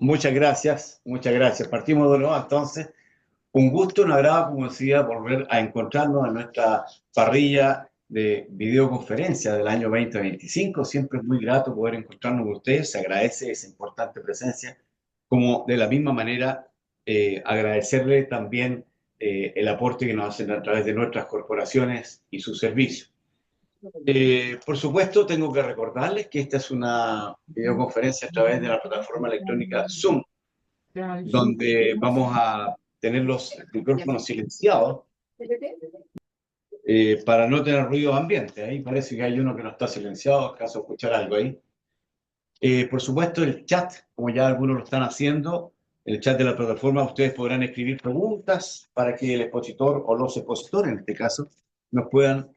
Muchas gracias, muchas gracias. Partimos de nuevo entonces. Un gusto, un agrado, como decía, volver a encontrarnos en nuestra parrilla de videoconferencia del año 2025. Siempre es muy grato poder encontrarnos con ustedes. Se agradece esa importante presencia, como de la misma manera agradecerle también el aporte que nos hacen a través de nuestras corporaciones y sus servicios. Por supuesto, tengo que recordarles que esta es una videoconferencia a través de la plataforma electrónica Zoom, donde vamos a tener los micrófonos silenciados para no tener ruido ambiente. Ahí parece que hay uno que no está silenciado, acaso escuchar algo ahí. Por supuesto, el chat, como ya algunos lo están haciendo, el chat de la plataforma, ustedes podrán escribir preguntas para que el expositor o los expositores, en este caso, nos puedan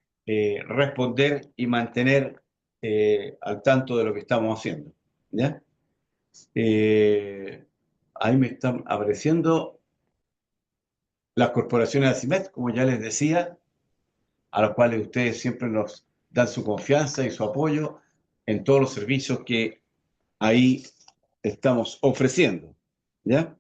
responder y mantener al tanto de lo que estamos haciendo. ¿Ya? Ahí me están apareciendo las corporaciones de ACIMED, como ya les decía, a las cuales ustedes siempre nos dan su confianza y su apoyo en todos los servicios que ahí estamos ofreciendo. ¿Ya?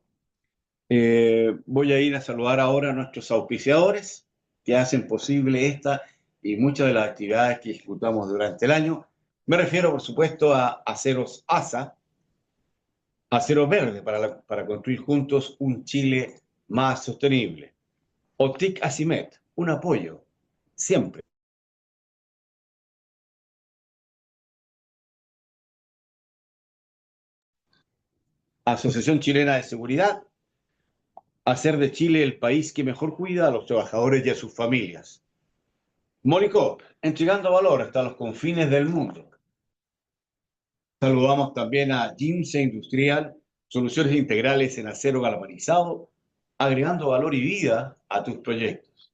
Voy a ir a saludar ahora a nuestros auspiciadores que hacen posible esta y muchas de las actividades que ejecutamos durante el año. Me refiero, por supuesto, a Aceros ASA, Acero Verde, para construir juntos un Chile más sostenible. OTIC ACIMED, un apoyo, siempre. Asociación Chilena de Seguridad, hacer de Chile el país que mejor cuida a los trabajadores y a sus familias. Molicop, entregando valor hasta los confines del mundo. Saludamos también a Gimse Industrial, soluciones integrales en acero galvanizado, agregando valor y vida a tus proyectos.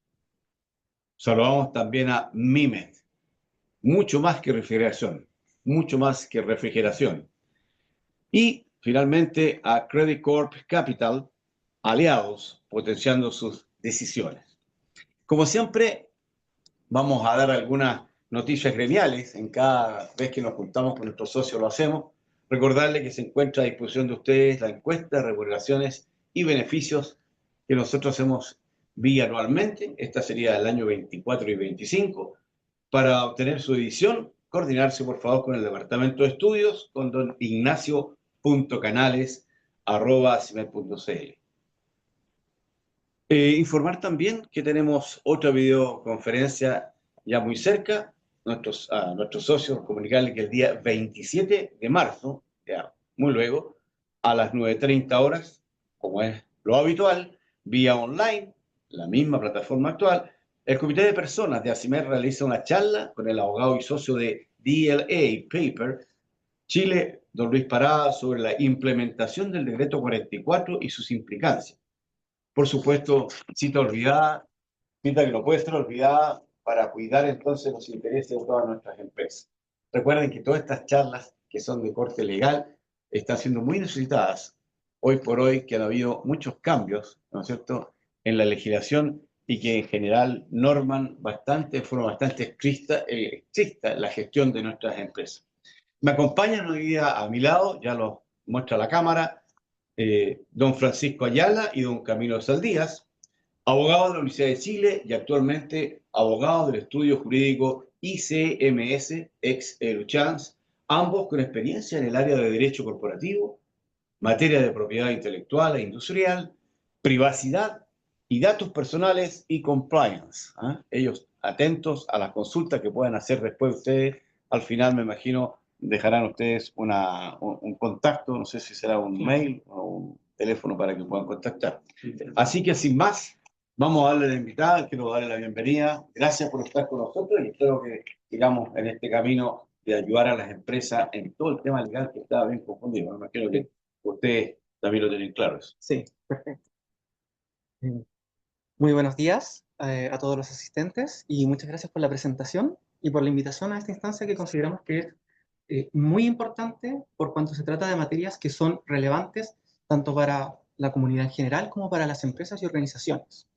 Saludamos también a Mimet, mucho más que refrigeración, mucho más que refrigeración. Y finalmente a Credit Corp Capital, aliados, potenciando sus decisiones. Como siempre, vamos a dar algunas noticias gremiales. En cada vez que nos juntamos con nuestros socios lo hacemos. Recordarle que se encuentra a disposición de ustedes la encuesta de remuneraciones y beneficios que nosotros hacemos bianualmente. Esta sería del año 24 y 25. Para obtener su edición, coordinarse por favor con el Departamento de Estudios, con don ignacio.canales@cimet.cl. Informar también que tenemos otra videoconferencia ya muy cerca. Nuestros socios comunicarles que el día 27 de marzo, ya muy luego, a las 9:30 horas, como es lo habitual, vía online, la misma plataforma actual, el Comité de Personas de ACIMED realiza una charla con el abogado y socio de DLA Paper Chile, don Luis Parada, sobre la implementación del decreto 44 y sus implicancias. Por supuesto, cita olvidada, cita que no puede ser olvidada para cuidar entonces los intereses de todas nuestras empresas. Recuerden que todas estas charlas que son de corte legal están siendo muy necesitadas hoy por hoy, que han habido muchos cambios, ¿no es cierto?, en la legislación y que en general norman bastante, de forma bastante estricta la gestión de nuestras empresas. Me acompañan hoy día a mi lado, ya lo muestra la cámara, don Francisco Ayala y don Camilo Saldías, abogados de la Universidad de Chile y actualmente abogados del estudio jurídico ICMS, ex Eluchans, ambos con experiencia en el área de derecho corporativo, materia de propiedad intelectual e industrial, privacidad y datos personales y compliance. Ellos atentos a las consultas que puedan hacer después ustedes. Al final, me imagino, dejarán ustedes un contacto, no sé si será un mail o un teléfono para que puedan contactar. Así que sin más, vamos a darle la invitada, quiero darle la bienvenida. Gracias por estar con nosotros y espero que sigamos en este camino de ayudar a las empresas en todo el tema legal que estaba bien confundido. Me imagino que ustedes también lo tienen claro. Sí, perfecto. Muy buenos días a todos los asistentes y muchas gracias por la presentación y por la invitación a esta instancia que consideramos que es muy importante por cuanto se trata de materias que son relevantes tanto para la comunidad en general como para las empresas y organizaciones.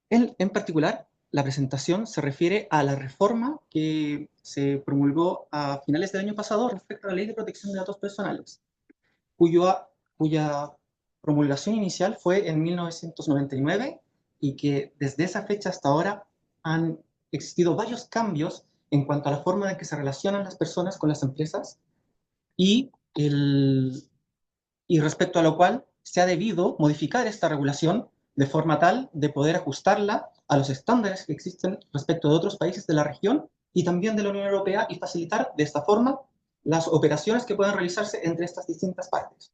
En particular, la presentación se refiere a la reforma que se promulgó a finales del año pasado respecto a la Ley de Protección de Datos Personales, cuyo cuya promulgación inicial fue en 1999 y que desde esa fecha hasta ahora han existido varios cambios en cuanto a la forma en que se relacionan las personas con las empresas y, y respecto a lo cual se ha debido modificar esta regulación de forma tal de poder ajustarla a los estándares que existen respecto de otros países de la región y también de la Unión Europea y facilitar de esta forma las operaciones que puedan realizarse entre estas distintas partes.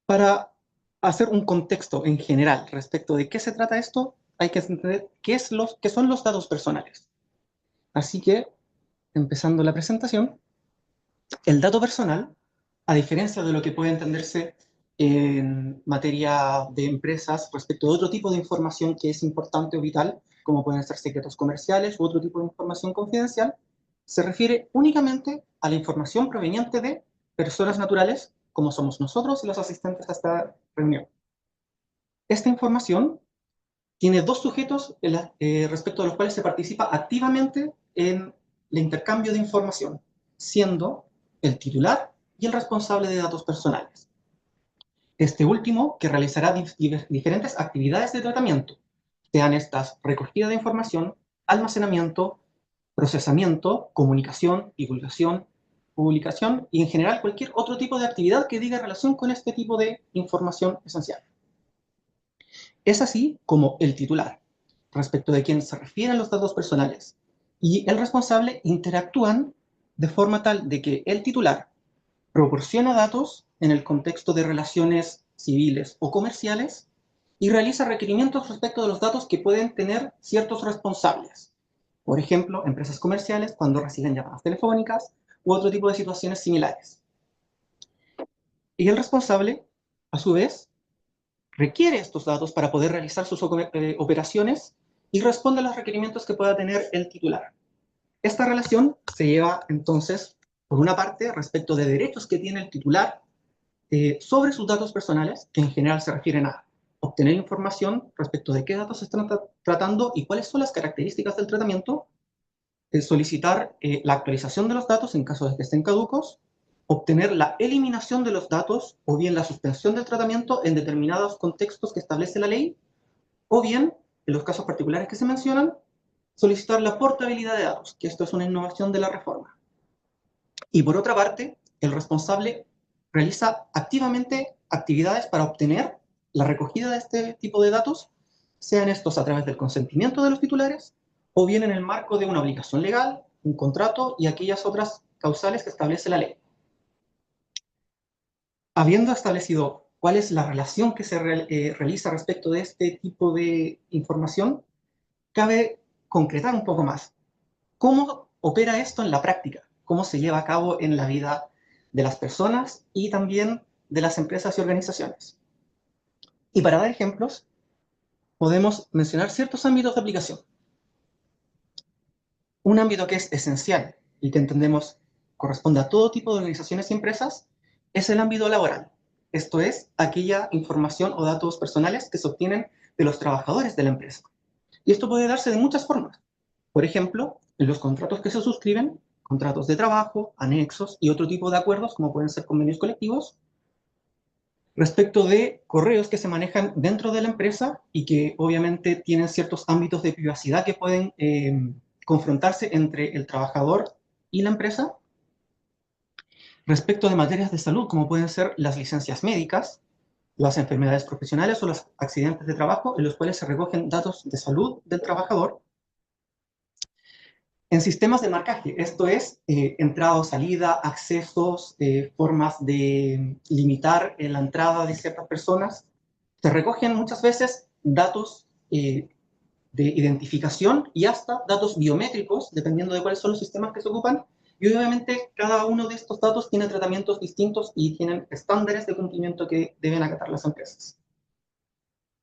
Para hacer un contexto en general respecto de qué se trata esto, hay que entender qué son los datos personales. Así que, empezando la presentación, el dato personal, a diferencia de lo que puede entenderse en materia de empresas respecto de otro tipo de información que es importante o vital, como pueden ser secretos comerciales u otro tipo de información confidencial, se refiere únicamente a la información proveniente de personas naturales, como somos nosotros y los asistentes a esta reunión. Esta información tiene dos sujetos respecto a los cuales se participa activamente en el intercambio de información, siendo el titular y el responsable de datos personales. Este último que realizará diferentes actividades de tratamiento, sean estas recogida de información, almacenamiento, procesamiento, comunicación, divulgación, publicación y en general cualquier otro tipo de actividad que diga relación con este tipo de información esencial. Es así como el titular, respecto de quien se refieren los datos personales, y el responsable interactúan de forma tal de que el titular proporciona datos en el contexto de relaciones civiles o comerciales y realiza requerimientos respecto de los datos que pueden tener ciertos responsables. Por ejemplo, empresas comerciales cuando reciben llamadas telefónicas u otro tipo de situaciones similares. Y el responsable, a su vez, requiere estos datos para poder realizar sus operaciones y responde a los requerimientos que pueda tener el titular. Esta relación se lleva entonces, por una parte, respecto de derechos que tiene el titular sobre sus datos personales, que en general se refieren a obtener información respecto de qué datos se están tratando y cuáles son las características del tratamiento, solicitar la actualización de los datos en caso de que estén caducos, obtener la eliminación de los datos o bien la suspensión del tratamiento en determinados contextos que establece la ley, o bien, en los casos particulares que se mencionan, solicitar la portabilidad de datos, que esto es una innovación de la reforma. Y por otra parte, el responsable realiza activamente actividades para obtener la recogida de este tipo de datos, sean estos a través del consentimiento de los titulares o bien en el marco de una obligación legal, un contrato y aquellas otras causales que establece la ley. Habiendo establecido cuál es la relación que se realiza respecto de este tipo de información, cabe concretar un poco más. ¿Cómo opera esto en la práctica? ¿Cómo se lleva a cabo en la vida de las personas y también de las empresas y organizaciones? Y para dar ejemplos, podemos mencionar ciertos ámbitos de aplicación. Un ámbito que es esencial y que entendemos corresponde a todo tipo de organizaciones y empresas es el ámbito laboral. Esto es, aquella información o datos personales que se obtienen de los trabajadores de la empresa. Y esto puede darse de muchas formas. Por ejemplo, en los contratos que se suscriben, contratos de trabajo, anexos y otro tipo de acuerdos, como pueden ser convenios colectivos, respecto de correos que se manejan dentro de la empresa y que obviamente tienen ciertos ámbitos de privacidad que pueden confrontarse entre el trabajador y la empresa, respecto de materias de salud, como pueden ser las licencias médicas, las enfermedades profesionales o los accidentes de trabajo, en los cuales se recogen datos de salud del trabajador. En sistemas de marcaje, esto es entrada o salida, accesos, formas de limitar la entrada de ciertas personas, se recogen muchas veces datos de identificación y hasta datos biométricos, dependiendo de cuáles son los sistemas que se ocupan, y obviamente cada uno de estos datos tiene tratamientos distintos y tienen estándares de cumplimiento que deben acatar las empresas.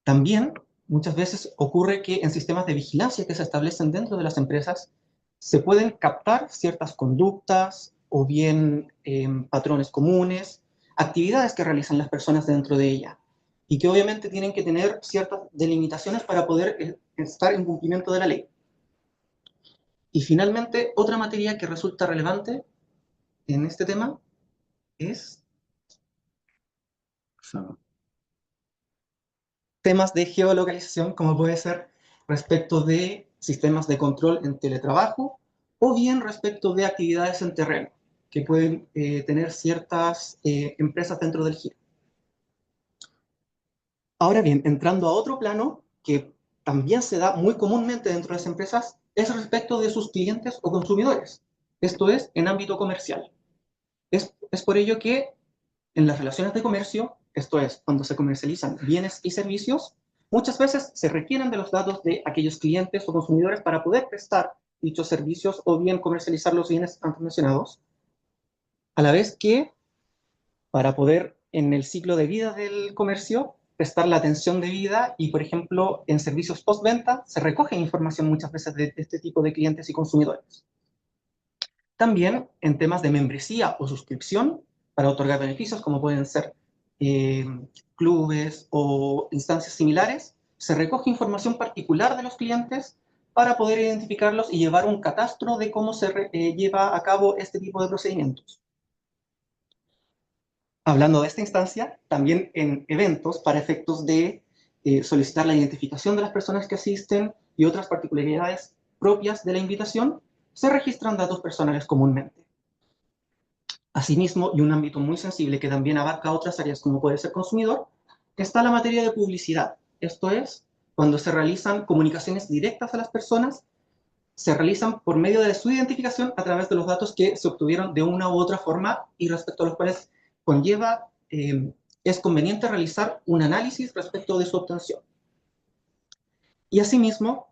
También muchas veces ocurre que en sistemas de vigilancia que se establecen dentro de las empresas se pueden captar ciertas conductas o bien patrones comunes, actividades que realizan las personas dentro de ella y que obviamente tienen que tener ciertas delimitaciones para poder estar en cumplimiento de la ley. Y finalmente, otra materia que resulta relevante en este tema es Temas de geolocalización, como puede ser respecto de sistemas de control en teletrabajo o bien respecto de actividades en terreno que pueden tener ciertas empresas dentro del giro. Ahora bien, entrando a otro plano que también se da muy comúnmente dentro de las empresas, es respecto de sus clientes o consumidores. Esto es, en ámbito comercial. Es por ello que en las relaciones de comercio, esto es, cuando se comercializan bienes y servicios, muchas veces se requieren de los datos de aquellos clientes o consumidores para poder prestar dichos servicios o bien comercializar los bienes antes mencionados, a la vez que para poder en el ciclo de vida del comercio prestar la atención debida y, por ejemplo, en servicios postventa se recoge información muchas veces de este tipo de clientes y consumidores. También en temas de membresía o suscripción para otorgar beneficios como pueden ser eh, clubes o instancias similares, se recoge información particular de los clientes para poder identificarlos y llevar un catastro de cómo se lleva a cabo este tipo de procedimientos. Hablando de esta instancia, también en eventos para efectos de solicitar la identificación de las personas que asisten y otras particularidades propias de la invitación, se registran datos personales comúnmente. Asimismo, y un ámbito muy sensible que también abarca otras áreas como puede ser consumidor, está la materia de publicidad. Esto es, cuando se realizan comunicaciones directas a las personas, se realizan por medio de su identificación a través de los datos que se obtuvieron de una u otra forma y respecto a los cuales conlleva, es conveniente realizar un análisis respecto de su obtención. Y asimismo,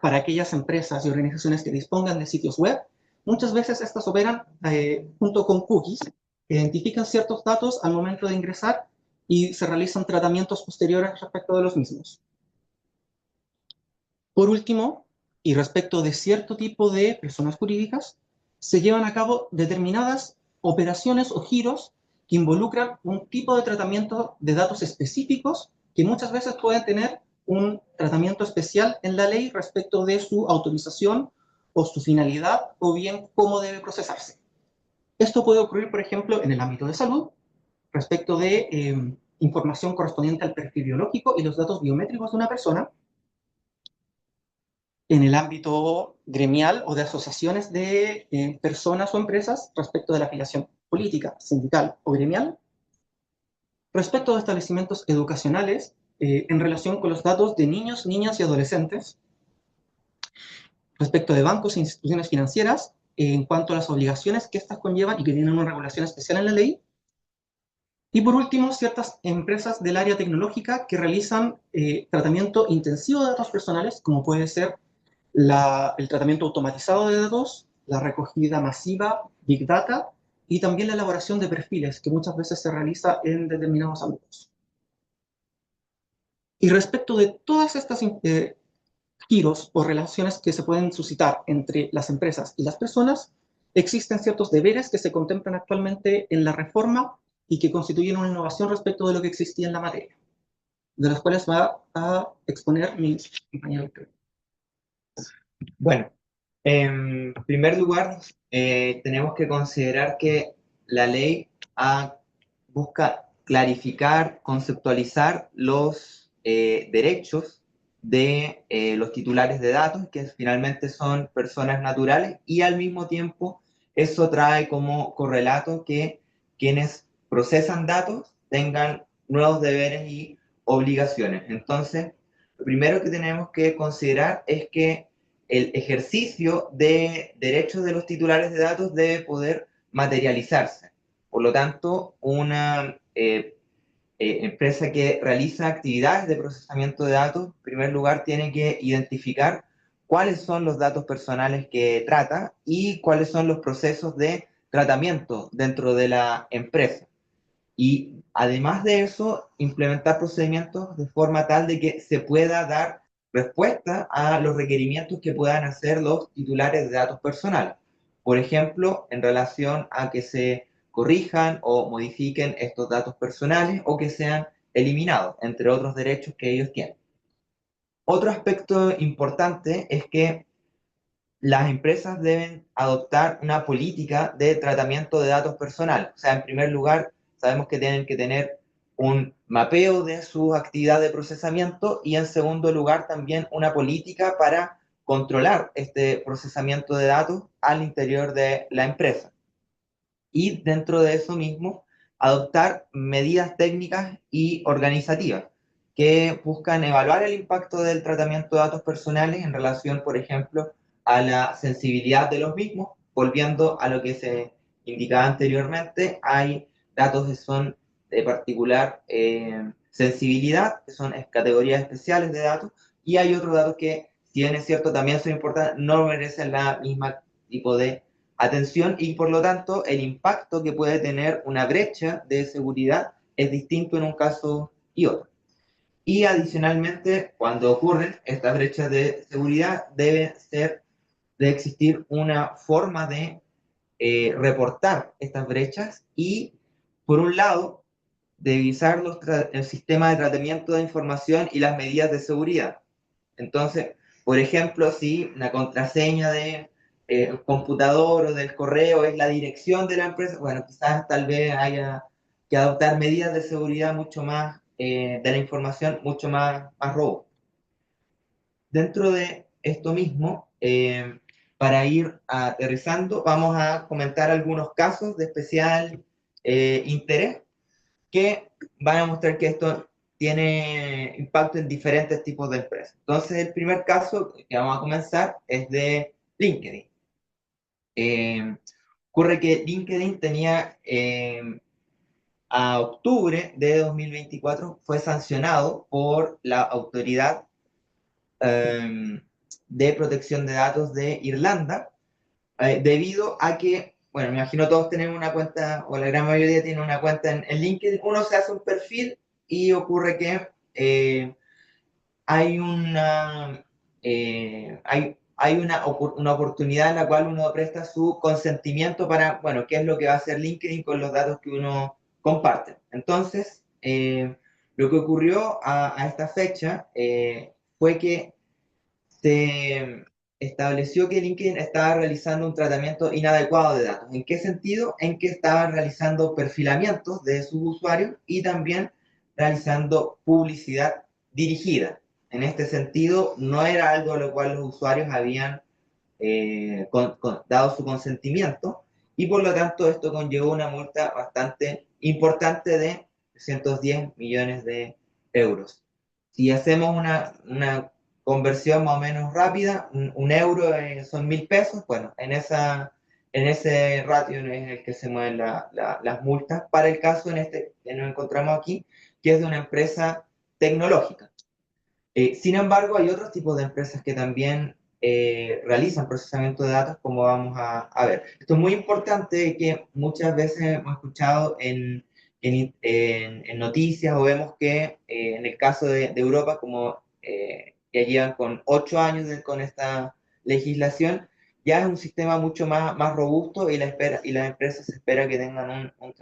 para aquellas empresas y organizaciones que dispongan de sitios web, muchas veces estas operan junto con cookies, que identifican ciertos datos al momento de ingresar y se realizan tratamientos posteriores respecto de los mismos. Por último, y respecto de cierto tipo de personas jurídicas, se llevan a cabo determinadas operaciones o giros que involucran un tipo de tratamiento de datos específicos que muchas veces pueden tener un tratamiento especial en la ley respecto de su autorización o su finalidad o bien cómo debe procesarse. Esto puede ocurrir, por ejemplo, en el ámbito de salud, respecto de información correspondiente al perfil biológico y los datos biométricos de una persona, en el ámbito gremial o de asociaciones de personas o empresas respecto de la afiliación política, sindical o gremial, respecto de establecimientos educacionales en relación con los datos de niños, niñas y adolescentes, respecto de bancos e instituciones financieras en cuanto a las obligaciones que éstas conllevan y que tienen una regulación especial en la ley, y por último, ciertas empresas del área tecnológica que realizan tratamiento intensivo de datos personales, como puede ser el tratamiento automatizado de datos, la recogida masiva, Big Data, y también la elaboración de perfiles, que muchas veces se realiza en determinados ámbitos. Y respecto de todas estas giros o relaciones que se pueden suscitar entre las empresas y las personas, existen ciertos deberes que se contemplan actualmente en la reforma y que constituyen una innovación respecto de lo que existía en la materia, de los cuales va a exponer mi compañero. Bueno, en primer lugar, tenemos que considerar que la ley busca clarificar, conceptualizar los derechos de los titulares de datos, que finalmente son personas naturales, y al mismo tiempo eso trae como correlato que quienes procesan datos tengan nuevos deberes y obligaciones. Entonces, lo primero que tenemos que considerar es que el ejercicio de derechos de los titulares de datos debe poder materializarse. Por lo tanto, una empresa que realiza actividades de procesamiento de datos, en primer lugar, tiene que identificar cuáles son los datos personales que trata y cuáles son los procesos de tratamiento dentro de la empresa. Y además de eso, implementar procedimientos de forma tal de que se pueda dar respuesta a los requerimientos que puedan hacer los titulares de datos personales. Por ejemplo, en relación a que se corrijan o modifiquen estos datos personales o que sean eliminados, entre otros derechos que ellos tienen. Otro aspecto importante es que las empresas deben adoptar una política de tratamiento de datos personales. O sea, en primer lugar, sabemos que tienen que tener un mapeo de su actividad de procesamiento y en segundo lugar también una política para controlar este procesamiento de datos al interior de la empresa. Y dentro de eso mismo, adoptar medidas técnicas y organizativas que buscan evaluar el impacto del tratamiento de datos personales en relación, por ejemplo, a la sensibilidad de los mismos. Volviendo a lo que se indicaba anteriormente, hay datos que son de particular sensibilidad, que son categorías especiales de datos, y hay otros datos que, si bien es cierto, también son importantes, no merecen la misma tipo de atención y por lo tanto el impacto que puede tener una brecha de seguridad es distinto en un caso y otro. Y adicionalmente, cuando ocurren estas brechas de seguridad, debe existir una forma de reportar estas brechas y, por un lado, revisar el sistema de tratamiento de información y las medidas de seguridad. Entonces, por ejemplo, si la contraseña de computador o del correo es la dirección de la empresa, bueno, quizás tal vez haya que adoptar medidas de seguridad mucho más de la información, mucho más robustas. Dentro de esto mismo, para ir aterrizando, vamos a comentar algunos casos de especial interés que van a mostrar que esto tiene impacto en diferentes tipos de empresas. Entonces, el primer caso que vamos a comenzar es de LinkedIn. Ocurre que LinkedIn tenía, a octubre de 2024, fue sancionado por la autoridad de protección de datos de Irlanda, debido a que, bueno, me imagino todos tenemos una cuenta, o la gran mayoría tiene una cuenta en LinkedIn, uno se hace un perfil y ocurre que hay una oportunidad en la cual uno presta su consentimiento para, bueno, qué es lo que va a hacer LinkedIn con los datos que uno comparte. Entonces, lo que ocurrió a esta fecha fue que se estableció que LinkedIn estaba realizando un tratamiento inadecuado de datos. ¿En qué sentido? En que estaban realizando perfilamientos de sus usuarios y también realizando publicidad dirigida. En este sentido, no era algo a lo cual los usuarios habían dado su consentimiento y por lo tanto esto conllevó una multa bastante importante de 310 millones de euros. Si hacemos una conversión más o menos rápida, un euro son 1.000 pesos, bueno, en ese ratio es el que se mueven las multas para el caso en este que nos encontramos aquí, que es de una empresa tecnológica. Sin embargo, hay otros tipos de empresas que también realizan procesamiento de datos, como vamos a ver. Esto es muy importante que muchas veces hemos escuchado en noticias o vemos que en el caso de Europa, como ya llevan con 8 años con esta legislación, ya es un sistema mucho más robusto y las empresas se espera que tengan un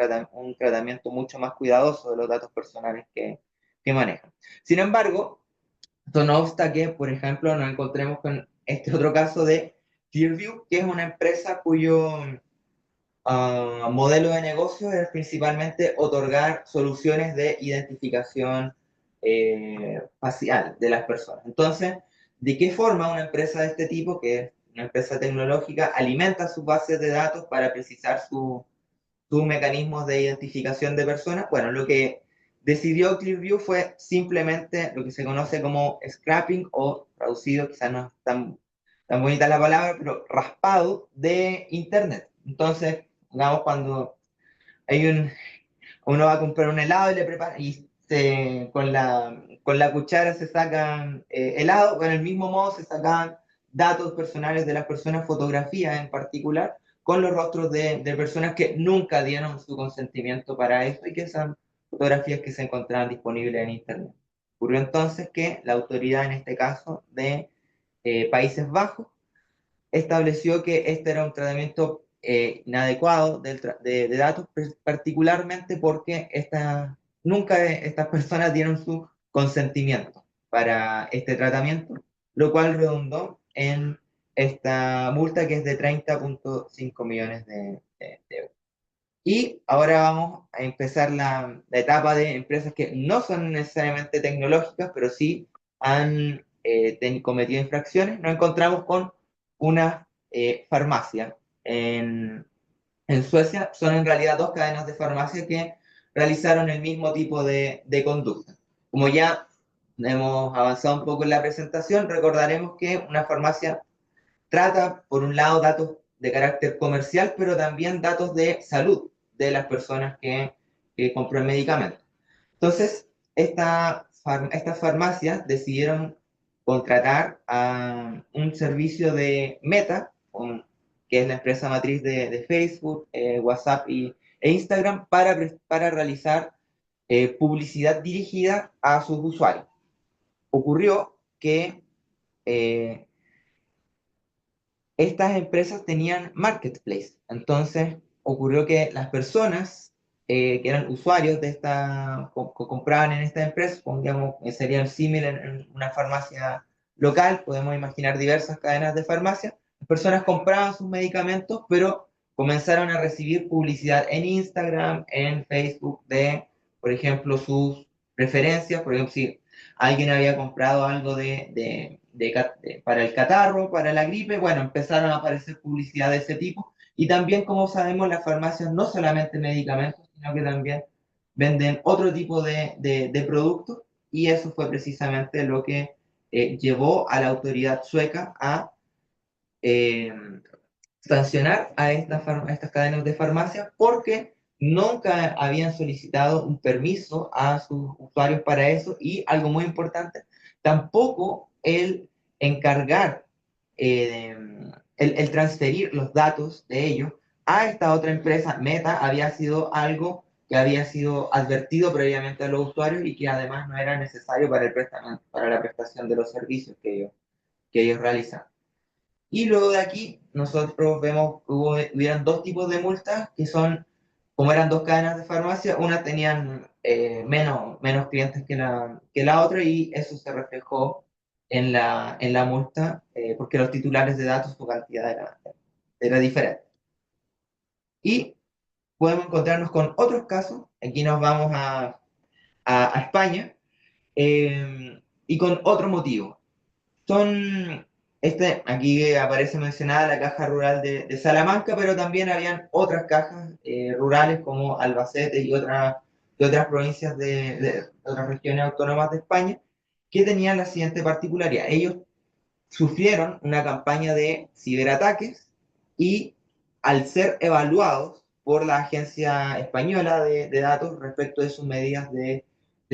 tratamiento mucho más cuidadoso de los datos personales que manejan. Sin embargo, esto no obsta que, por ejemplo, nos encontremos con este otro caso de Clearview, que es una empresa cuyo modelo de negocio es principalmente otorgar soluciones de identificación facial de las personas. Entonces, ¿de qué forma una empresa de este tipo, que es una empresa tecnológica, alimenta sus bases de datos para precisar sus mecanismos de identificación de personas? Bueno, lo que decidió Clearview fue simplemente lo que se conoce como scrapping, o traducido, quizás no es tan bonita la palabra, pero raspado de Internet. Entonces, digamos, cuando uno va a comprar un helado y le prepara, con la cuchara se sacan helado, con el mismo modo se sacan datos personales de las personas, fotografías en particular, con los rostros de personas que nunca dieron su consentimiento para eso y que son fotografías que se encontraban disponibles en Internet. Ocurrió entonces que la autoridad, en este caso de Países Bajos, estableció que este era un tratamiento inadecuado de datos, particularmente porque nunca estas personas dieron su consentimiento para este tratamiento, lo cual redundó en esta multa que es de 30,5 millones de euros. Y ahora vamos a empezar la etapa de empresas que no son necesariamente tecnológicas, pero sí han cometido infracciones. Nos encontramos con una farmacia en Suecia. Son en realidad dos cadenas de farmacia que realizaron el mismo tipo de conducta. Como ya hemos avanzado un poco en la presentación, recordaremos que una farmacia trata, por un lado, datos de carácter comercial, pero también datos de salud de las personas que compran medicamentos. Entonces, estas farmacias decidieron contratar a un servicio de Meta, que es la empresa matriz de Facebook, WhatsApp e Instagram, para realizar publicidad dirigida a sus usuarios. Ocurrió que eh, estas empresas tenían marketplace. Entonces ocurrió que las personas que eran usuarios de compraban en esta empresa, pongamos, sería el símil en una farmacia local, podemos imaginar diversas cadenas de farmacia, las personas compraban sus medicamentos, pero comenzaron a recibir publicidad en Instagram, en Facebook, de, por ejemplo, sus preferencias. Por ejemplo, si alguien había comprado algo para el catarro, para la gripe, bueno, empezaron a aparecer publicidad de ese tipo. Y también, como sabemos, las farmacias no solamente medicamentos, sino que también venden otro tipo de productos, y eso fue precisamente lo que llevó a la autoridad sueca a eh, sancionar a estas cadenas de farmacia porque nunca habían solicitado un permiso a sus usuarios para eso, y algo muy importante, tampoco el encargar, eh, el transferir los datos de ellos a esta otra empresa, Meta, había sido algo que había sido advertido previamente a los usuarios y que además no era necesario para la prestación de los servicios que ellos realizan. Y luego de aquí, nosotros vemos que hubieran dos tipos de multas, que son, como eran dos cadenas de farmacia, una tenían menos clientes que la otra, y eso se reflejó en la multa, porque los titulares de datos, su cantidad era diferente. Y podemos encontrarnos con otros casos. Aquí nos vamos a España, y con otro motivo. Aquí aparece mencionada la caja rural de Salamanca, pero también habían otras cajas rurales como Albacete y otras provincias de otras regiones autónomas de España, que tenían la siguiente particularidad. Ellos sufrieron una campaña de ciberataques, y al ser evaluados por la Agencia Española de Datos respecto de sus medidas de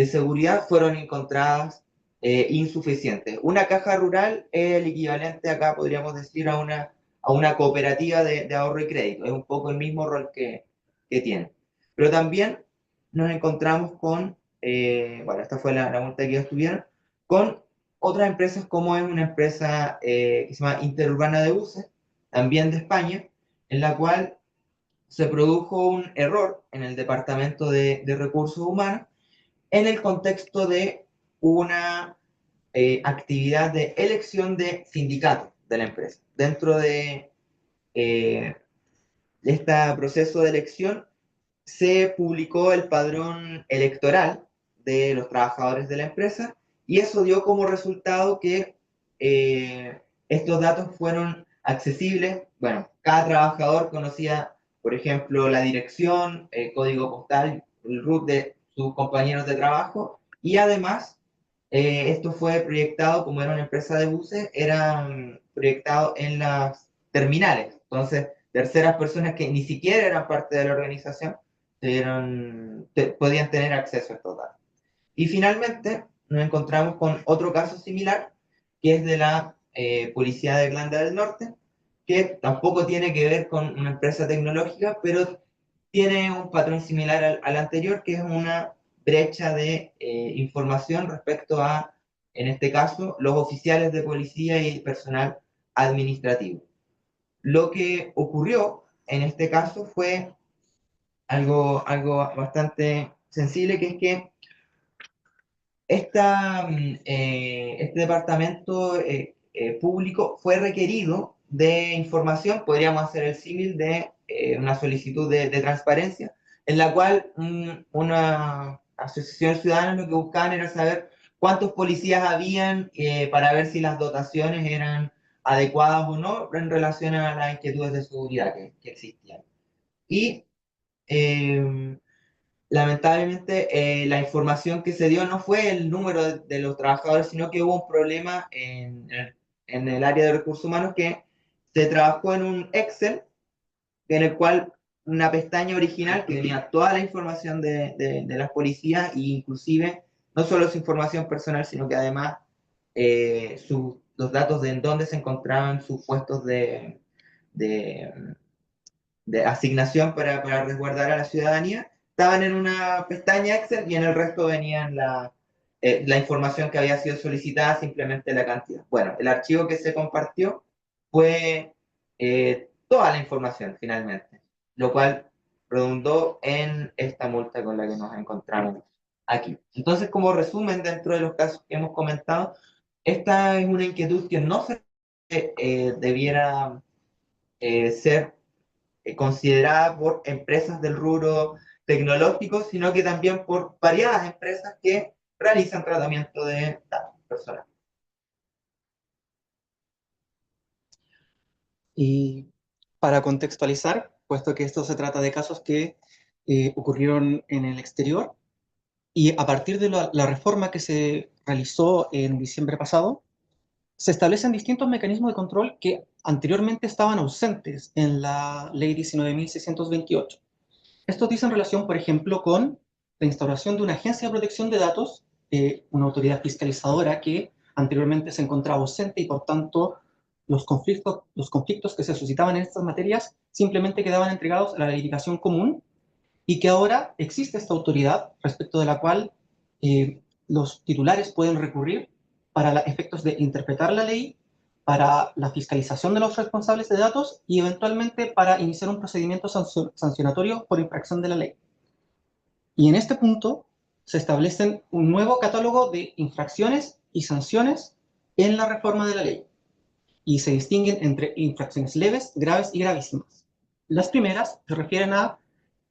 seguridad, fueron encontradas insuficientes. Una caja rural es el equivalente acá, podríamos decir, a una cooperativa de ahorro y crédito. Es un poco el mismo rol que tiene. Pero también nos encontramos con, bueno, esta fue la multa que ellos tuvieron, con otras empresas, como es una empresa que se llama Interurbana de Buses, también de España, en la cual se produjo un error en el Departamento de Recursos Humanos en el contexto de una actividad de elección de sindicato de la empresa. Dentro de este proceso de elección se publicó el padrón electoral de los trabajadores de la empresa, y eso dio como resultado que estos datos fueron accesibles. Bueno, cada trabajador conocía, por ejemplo, la dirección, el código postal, el RUT de sus compañeros de trabajo, y además esto fue proyectado, como era una empresa de buses, era proyectado en las terminales. Entonces, terceras personas que ni siquiera eran parte de la organización podían tener acceso a estos datos. Y finalmente nos encontramos con otro caso similar, que es de la Policía de Irlanda del Norte, que tampoco tiene que ver con una empresa tecnológica, pero tiene un patrón similar al anterior, que es una brecha de información respecto a, en este caso, los oficiales de policía y personal administrativo. Lo que ocurrió en este caso fue algo bastante sensible, que es que este departamento público fue requerido de información. Podríamos hacer el símil de una solicitud de transparencia, en la cual una asociación ciudadana lo que buscaban era saber cuántos policías habían para ver si las dotaciones eran adecuadas o no en relación a las inquietudes de seguridad que existían. Y lamentablemente la información que se dio no fue el número de los trabajadores, sino que hubo un problema en el área de recursos humanos que se trabajó en un Excel en el cual una pestaña original que tenía toda la información de las policías e inclusive no solo su información personal, sino que además los datos de en dónde se encontraban sus puestos de, de asignación para resguardar a la ciudadanía, estaban en una pestaña Excel y en el resto venían la información que había sido solicitada, simplemente la cantidad. Bueno, el archivo que se compartió fue toda la información finalmente, lo cual redundó en esta multa con la que nos encontramos aquí. Entonces, como resumen, dentro de los casos que hemos comentado, esta es una inquietud que no se debiera ser considerada por empresas del rubro tecnológico, sino que también por variadas empresas que realizan tratamiento de datos personales. Y para contextualizar, puesto que esto se trata de casos que ocurrieron en el exterior, y a partir de la reforma que se realizó en diciembre pasado, se establecen distintos mecanismos de control que anteriormente estaban ausentes en la Ley 19.628. Estos dicen relación, por ejemplo, con la instauración de una agencia de protección de datos, una autoridad fiscalizadora que anteriormente se encontraba ausente y, por tanto, los conflictos que se suscitaban en estas materias simplemente quedaban entregados a la litigación común, y que ahora existe esta autoridad respecto de la cual los titulares pueden recurrir para efectos de interpretar la ley, para la fiscalización de los responsables de datos y eventualmente para iniciar un procedimiento sancionatorio por infracción de la ley. Y en este punto se establecen un nuevo catálogo de infracciones y sanciones en la reforma de la ley. Y se distinguen entre infracciones leves, graves y gravísimas. Las primeras se refieren a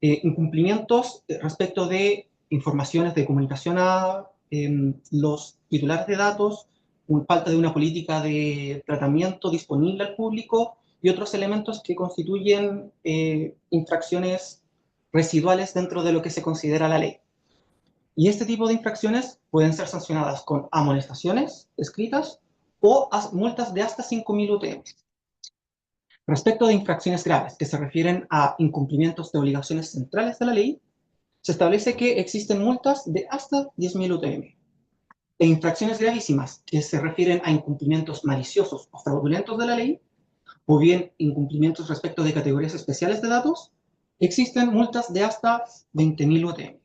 incumplimientos respecto de informaciones de comunicación a los titulares de datos, falta de una política de tratamiento disponible al público y otros elementos que constituyen infracciones residuales dentro de lo que se considera la ley. Y este tipo de infracciones pueden ser sancionadas con amonestaciones escritas o multas de hasta 5.000 UTM. Respecto de infracciones graves, que se refieren a incumplimientos de obligaciones centrales de la ley, se establece que existen multas de hasta 10.000 UTM. E infracciones gravísimas, que se refieren a incumplimientos maliciosos o fraudulentos de la ley, o bien incumplimientos respecto de categorías especiales de datos, existen multas de hasta 20.000 UTM,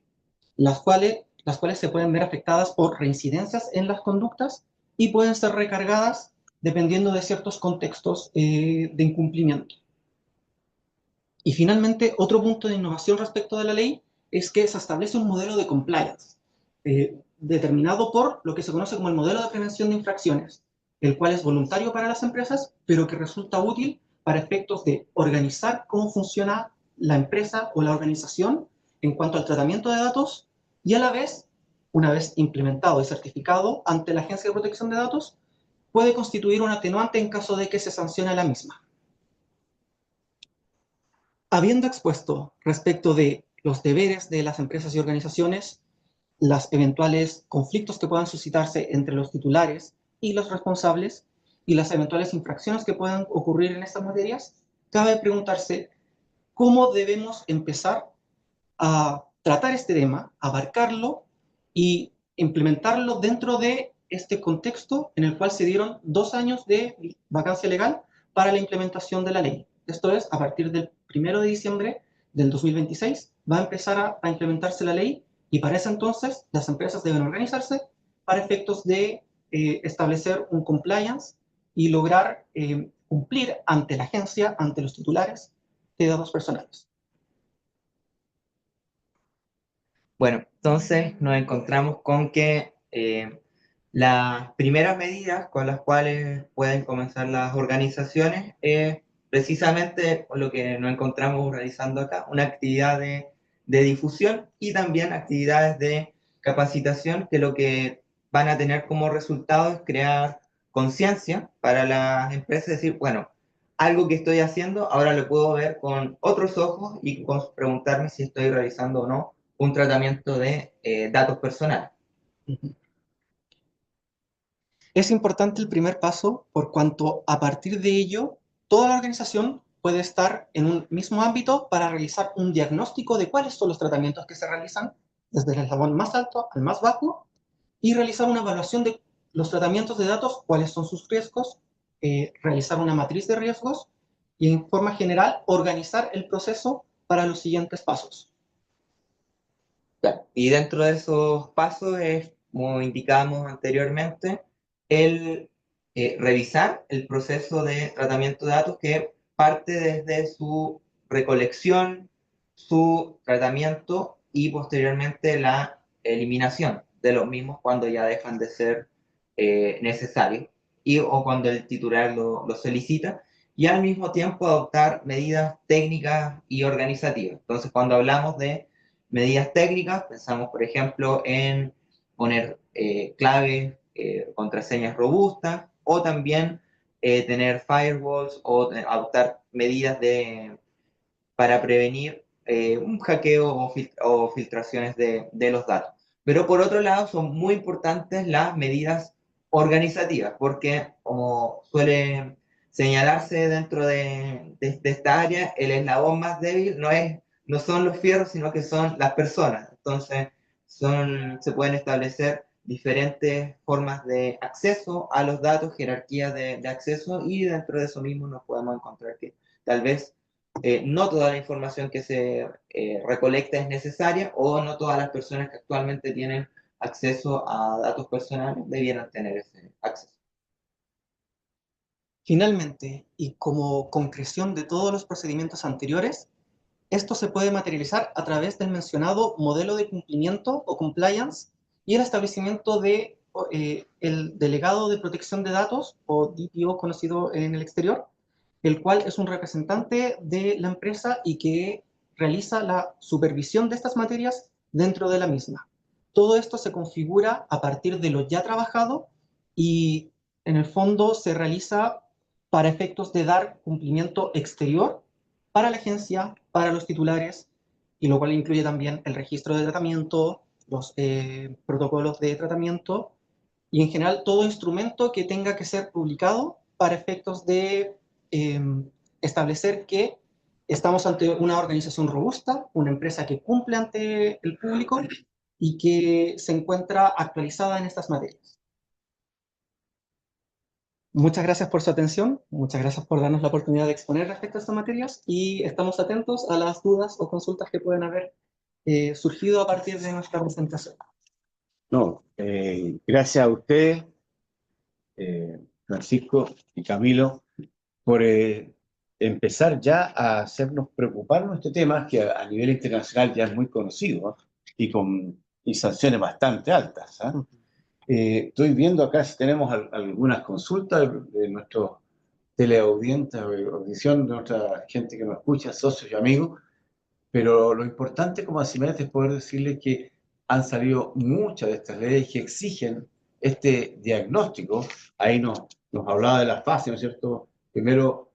las cuales se pueden ver afectadas por reincidencias en las conductas y pueden ser recargadas dependiendo de ciertos contextos de incumplimiento. Y finalmente, otro punto de innovación respecto de la ley es que se establece un modelo de compliance determinado por lo que se conoce como el modelo de prevención de infracciones, el cual es voluntario para las empresas, pero que resulta útil para efectos de organizar cómo funciona la empresa o la organización en cuanto al tratamiento de datos y a la vez, una vez implementado y certificado ante la Agencia de Protección de Datos, puede constituir un atenuante en caso de que se sancione la misma. Habiendo expuesto respecto de los deberes de las empresas y organizaciones, los eventuales conflictos que puedan suscitarse entre los titulares y los responsables y las eventuales infracciones que puedan ocurrir en estas materias, cabe preguntarse cómo debemos empezar a tratar este tema, abarcarlo y implementarlo dentro de este contexto en el cual se dieron 2 años de vacancia legal para la implementación de la ley. Esto es, a partir del 1 de diciembre del 2026 va a empezar a implementarse la ley y para ese entonces las empresas deben organizarse para efectos de establecer un compliance y lograr cumplir ante la agencia, ante los titulares de datos personales. Bueno, entonces nos encontramos con que las primeras medidas con las cuales pueden comenzar las organizaciones es precisamente lo que nos encontramos realizando acá, una actividad de difusión y también actividades de capacitación que lo que van a tener como resultado es crear conciencia para las empresas, decir, bueno, algo que estoy haciendo ahora lo puedo ver con otros ojos y preguntarme si estoy realizando o no un tratamiento de datos personales. Es importante el primer paso por cuanto a partir de ello toda la organización puede estar en un mismo ámbito para realizar un diagnóstico de cuáles son los tratamientos que se realizan desde el eslabón más alto al más bajo y realizar una evaluación de los tratamientos de datos, cuáles son sus riesgos, realizar una matriz de riesgos y en forma general organizar el proceso para los siguientes pasos. Claro. Y dentro de esos pasos es, como indicábamos anteriormente, el revisar el proceso de tratamiento de datos que parte desde su recolección, su tratamiento y posteriormente la eliminación de los mismos cuando ya dejan de ser necesarios y, o cuando el titular lo solicita, y al mismo tiempo adoptar medidas técnicas y organizativas. Entonces, cuando hablamos de medidas técnicas, pensamos, por ejemplo, en poner claves, contraseñas robustas, o también tener firewalls o adoptar medidas para prevenir un hackeo o filtraciones de los datos. Pero por otro lado, son muy importantes las medidas organizativas, porque como suele señalarse dentro de esta área, el eslabón más débil no son los fierros, sino que son las personas. Entonces, se pueden establecer diferentes formas de acceso a los datos, jerarquías de acceso, y dentro de eso mismo nos podemos encontrar que tal vez no toda la información que se recolecta es necesaria, o no todas las personas que actualmente tienen acceso a datos personales debieran tener ese acceso. Finalmente, y como concreción de todos los procedimientos anteriores, esto se puede materializar a través del mencionado modelo de cumplimiento o compliance y el establecimiento de el delegado de protección de datos o DPO conocido en el exterior, el cual es un representante de la empresa y que realiza la supervisión de estas materias dentro de la misma. Todo esto se configura a partir de lo ya trabajado y en el fondo se realiza para efectos de dar cumplimiento exterior para la agencia, para los titulares, y lo cual incluye también el registro de tratamiento, los protocolos de tratamiento y en general todo instrumento que tenga que ser publicado para efectos de eh, establecer que estamos ante una organización robusta, una empresa que cumple ante el público y que se encuentra actualizada en estas materias. Muchas gracias por su atención, muchas gracias por darnos la oportunidad de exponer respecto a estas materias y estamos atentos a las dudas o consultas que pueden haber surgido a partir de nuestra presentación. No, gracias a ustedes, Francisco y Camilo, por empezar ya a hacernos preocuparnos de este tema que a nivel internacional ya es muy conocido, ¿no? Y sanciones bastante altas, ¿ah? Estoy viendo acá si tenemos algunas consultas de nuestros teleaudientes, audición de nuestra gente que nos escucha, socios y amigos, pero lo importante como Asimet es poder decirles que han salido muchas de estas leyes que exigen este diagnóstico. Ahí nos hablaba de la fase, ¿no es cierto? Primero,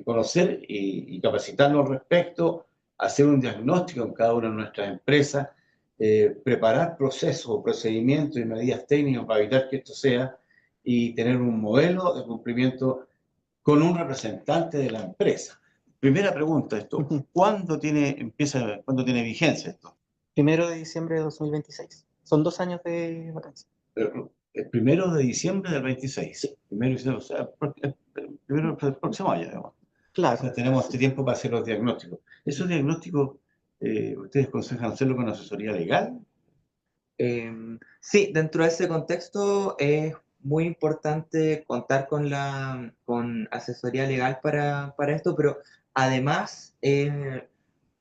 conocer y capacitarnos al respecto, hacer un diagnóstico en cada una de nuestras empresas, preparar procesos o procedimientos y medidas técnicas para evitar que esto sea, y tener un modelo de cumplimiento con un representante de la empresa. Primera pregunta, ¿cuándo tiene vigencia esto? 1 de diciembre de 2026. Son 2 años de vacancia. El 1 de diciembre del 26. Sí. Primero de diciembre, o sea, el primero del próximo año, digamos. Claro. O sea, tenemos este tiempo para hacer los diagnósticos. ¿Esos diagnósticos ustedes aconsejan hacerlo con asesoría legal? Sí, dentro de ese contexto es muy importante contar con asesoría legal para esto, pero además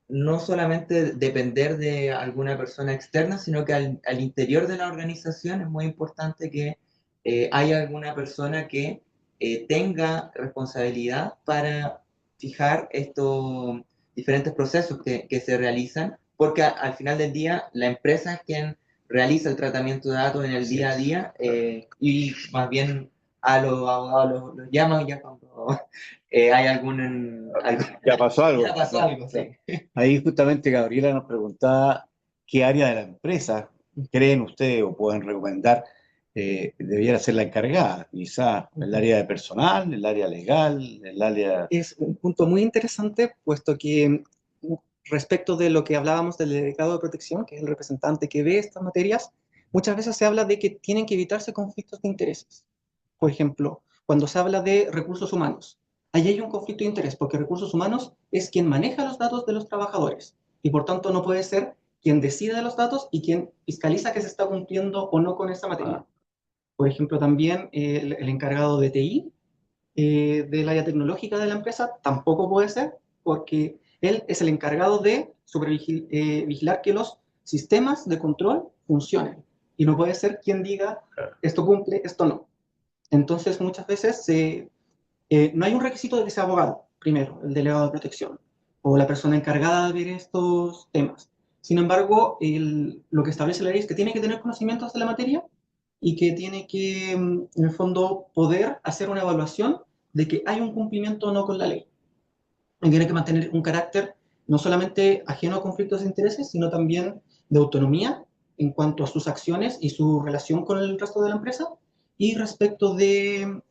no solamente depender de alguna persona externa, sino que al interior de la organización es muy importante que haya alguna persona que tenga responsabilidad para fijar estos diferentes procesos que se realizan, porque al final del día la empresa es quien realiza el tratamiento de datos en el día a día, y más bien a los abogados los llaman ya cuando hay Ya pasó algo. ya pasó algo, sí. Ahí justamente Gabriela nos preguntaba qué área de la empresa creen ustedes o pueden recomendar debiera ser la encargada, quizá el área de personal, el área legal, el área... Es un punto muy interesante, puesto que respecto de lo que hablábamos del delegado de protección, que es el representante que ve estas materias, muchas veces se habla de que tienen que evitarse conflictos de intereses. Por ejemplo, cuando se habla de recursos humanos, ahí hay un conflicto de interés, porque recursos humanos es quien maneja los datos de los trabajadores, y por tanto no puede ser quien decide de los datos y quien fiscaliza que se está cumpliendo o no con esa materia. Por ejemplo, también el encargado de TI del área tecnológica de la empresa tampoco puede ser, porque él es el encargado de vigilar que los sistemas de control funcionen. Y no puede ser quien diga, esto cumple, esto no. Entonces, muchas veces no hay un requisito de que sea abogado, primero, el delegado de protección, o la persona encargada de ver estos temas. Sin embargo, lo que establece la ley es que tiene que tener conocimientos de la materia y que tiene que, en el fondo, poder hacer una evaluación de que hay un cumplimiento o no con la ley. Y tiene que mantener un carácter no solamente ajeno a conflictos de intereses, sino también de autonomía en cuanto a sus acciones y su relación con el resto de la empresa, y respecto de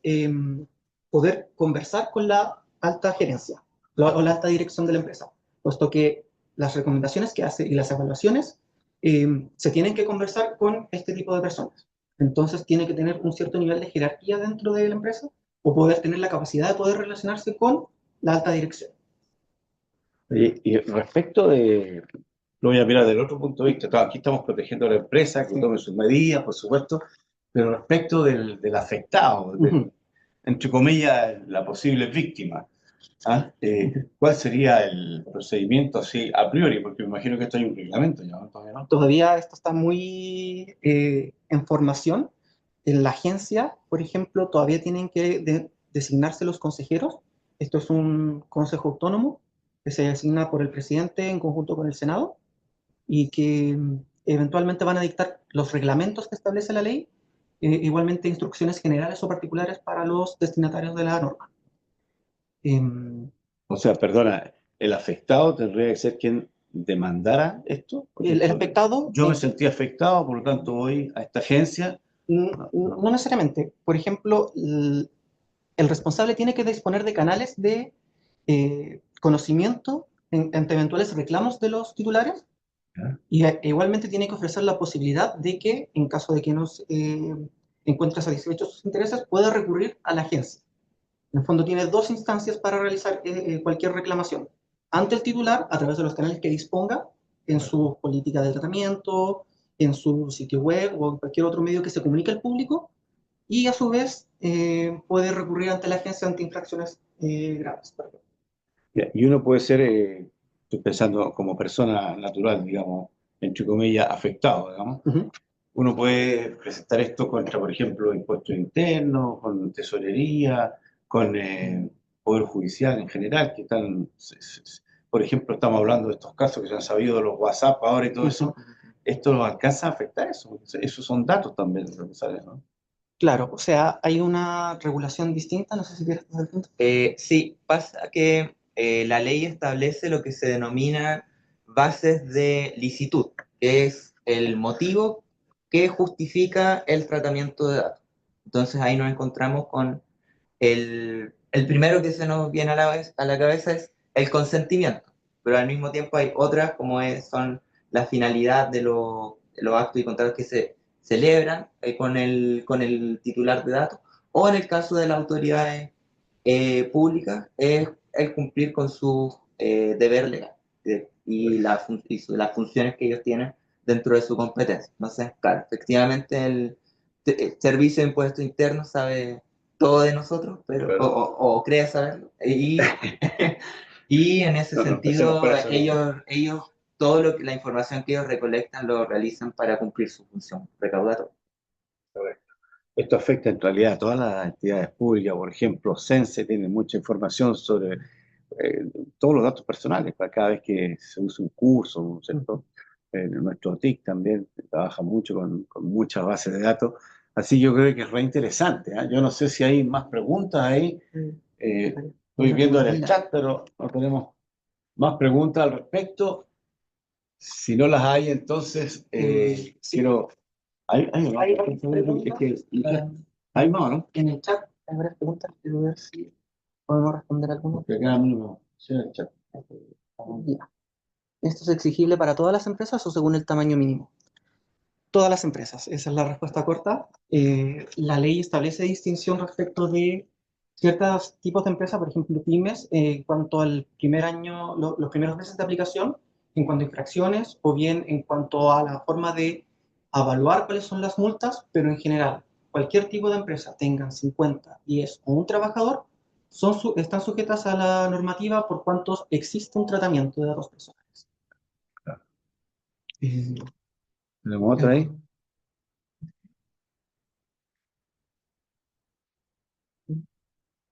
poder conversar con la alta gerencia o la alta dirección de la empresa, puesto que las recomendaciones que hace y las evaluaciones se tienen que conversar con este tipo de personas. Entonces tiene que tener un cierto nivel de jerarquía dentro de la empresa o poder tener la capacidad de poder relacionarse con la alta dirección. Y respecto de, lo voy a mirar del otro punto de vista, claro, aquí estamos protegiendo a la empresa, que tome sus medidas, por supuesto, pero respecto del afectado, entre comillas, la posible víctima, ¿ah? ¿Cuál sería el procedimiento así a priori? Porque me imagino que esto hay un reglamento ya, ¿no? ¿Todavía no? Todavía esto está muy en formación. En la agencia, por ejemplo, todavía tienen que designarse los consejeros. Esto es un consejo autónomo que se designa por el presidente en conjunto con el Senado y que eventualmente van a dictar los reglamentos que establece la ley, igualmente instrucciones generales o particulares para los destinatarios de la norma. Em, O sea, perdona, el afectado tendría que ser quien demandara esto. Por el ejemplo, afectado, yo me sentí afectado, por lo tanto voy a esta agencia. no necesariamente. Por ejemplo, el responsable tiene que disponer de canales de conocimiento ante eventuales reclamos de los titulares, ¿Ya? y igualmente tiene que ofrecer la posibilidad de que, en caso de que no encuentre satisfechos sus intereses, pueda recurrir a la agencia. En el fondo tiene dos instancias para realizar cualquier reclamación. Ante el titular, a través de los canales que disponga, en su política de tratamiento, en su sitio web o en cualquier otro medio que se comunique al público, y a su vez puede recurrir ante la agencia ante infracciones graves. Ya, y uno puede ser, estoy pensando como persona natural, digamos, entre comillas, afectado, digamos. Uh-huh. Uno puede presentar esto contra, por ejemplo, impuestos internos, con tesorería, con Poder Judicial en general, que están, por ejemplo, estamos hablando de estos casos que se han sabido de los WhatsApp ahora y todo eso. ¿Esto lo alcanza a afectar eso? Esos son datos también, lo que sale, ¿no? Claro, o sea, hay una regulación distinta, no sé si quieres hacer el punto. Sí, pasa que la ley establece lo que se denomina bases de licitud, que es el motivo que justifica el tratamiento de datos. Entonces ahí nos encontramos con el primero que se nos viene a la cabeza es el consentimiento, pero al mismo tiempo hay otras como son la finalidad de los actos y contratos que se celebran con el titular de datos, o en el caso de las autoridades públicas es el cumplir con su deber legal y las funciones que ellos tienen dentro de su competencia. Entonces, claro, efectivamente el Servicio de Impuestos Internos sabe todo de nosotros, pero, o cree saberlo. Y en ese sentido, ellos la información que ellos recolectan lo realizan para cumplir su función recaudatoria. Esto afecta en realidad a todas las entidades públicas, por ejemplo, CENSE tiene mucha información sobre todos los datos personales, para cada vez que se usa un curso, ¿no es cierto? Nuestro TIC también trabaja mucho con muchas bases de datos, así que yo creo que es re interesante, ¿eh? Yo no sé si hay más preguntas ahí, estoy viendo en el chat, pero no tenemos más preguntas al respecto. Si no las hay, entonces Sí. quiero... ¿Hay o no? Hay varias Es que, preguntas. ¿hay más o no? En el chat hay varias preguntas, quiero ver si podemos responder algunas. Porque acá mismo, sí, en el chat. Ya. ¿Esto es exigible para todas las empresas o según el tamaño mínimo? Todas las empresas, esa es la respuesta corta. La ley establece distinción respecto de ciertos tipos de empresas, por ejemplo, pymes, en cuanto al primer año, los primeros meses de aplicación, en cuanto a infracciones, o bien en cuanto a la forma de evaluar cuáles son las multas, pero en general, cualquier tipo de empresa, tengan 50, 10 o un trabajador, están sujetas a la normativa por cuanto existe un tratamiento de datos personales. Eh, ¿Tenemos otra ahí?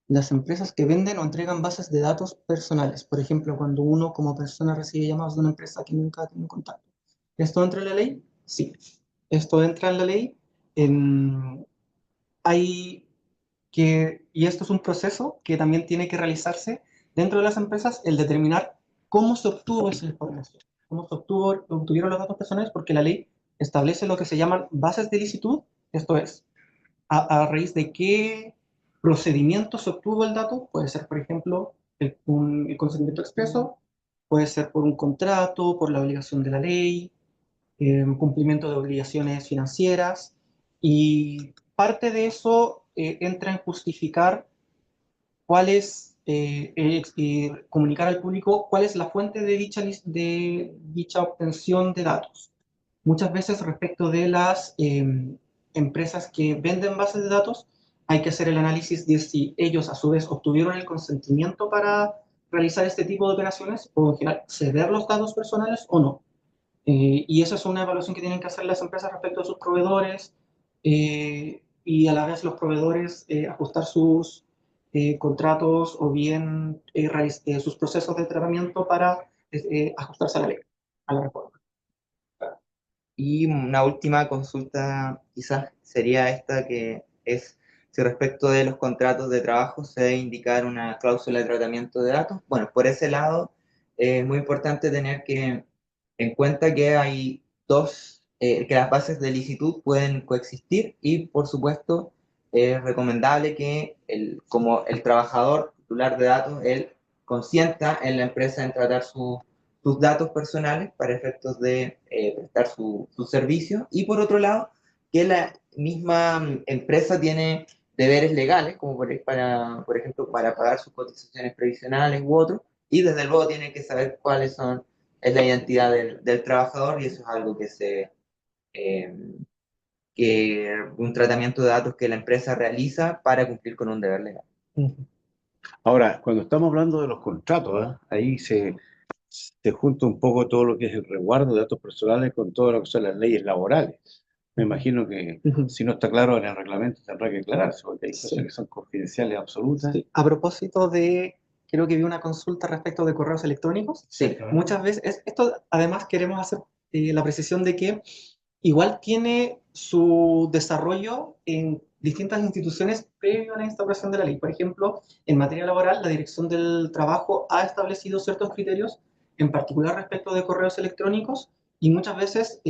Las empresas que venden o entregan bases de datos personales, por ejemplo, cuando uno como persona recibe llamadas de una empresa que nunca ha tenido contacto. ¿Esto entra en la ley? Sí. Esto entra en la ley. En- hay y esto es un proceso que también tiene que realizarse dentro de las empresas, el determinar cómo se obtuvo esa información, cómo obtuvieron los datos personales, porque la ley establece lo que se llaman bases de licitud, esto es, a raíz de qué procedimiento se obtuvo el dato, puede ser, por ejemplo, el consentimiento expreso, puede ser por un contrato, por la obligación de la ley, cumplimiento de obligaciones financieras, y parte de eso entra en justificar cuál es, comunicar al público cuál es la fuente de dicha obtención de datos. Muchas veces respecto de las empresas que venden bases de datos, hay que hacer el análisis de si ellos a su vez obtuvieron el consentimiento para realizar este tipo de operaciones o en general ceder los datos personales o no. Y esa es una evaluación que tienen que hacer las empresas respecto a sus proveedores y a la vez los proveedores ajustar sus contratos o bien sus procesos de tratamiento para ajustarse a la ley, a la reforma. Y una última consulta quizás sería esta, que es si respecto de los contratos de trabajo se debe indicar una cláusula de tratamiento de datos. Bueno, por ese lado es muy importante tener en cuenta que hay que las bases de licitud pueden coexistir y por supuesto es recomendable que como el trabajador titular de datos, él consienta en la empresa en tratar sus datos personales para efectos de prestar su servicio, y por otro lado, que la misma empresa tiene deberes legales, como por ejemplo, para pagar sus cotizaciones previsionales u otro, y desde luego tiene que saber es la identidad del trabajador, y eso es algo eh, que un tratamiento de datos que la empresa realiza para cumplir con un deber legal. Ahora, cuando estamos hablando de los contratos, ¿eh? Ahí se junta un poco todo lo que es el resguardo de datos personales con todo lo que son las leyes laborales. Me imagino que si no está claro en el reglamento tendrá que aclararse, porque hay cosas que son confidenciales absolutas. Sí. A propósito creo que vi una consulta respecto de correos electrónicos. Sí. Muchas veces, esto además queremos hacer la precisión de que igual tiene su desarrollo en distintas instituciones previo a la instauración de la ley. Por ejemplo, en materia laboral, la Dirección del Trabajo ha establecido ciertos criterios, en particular respecto de correos electrónicos, y muchas veces,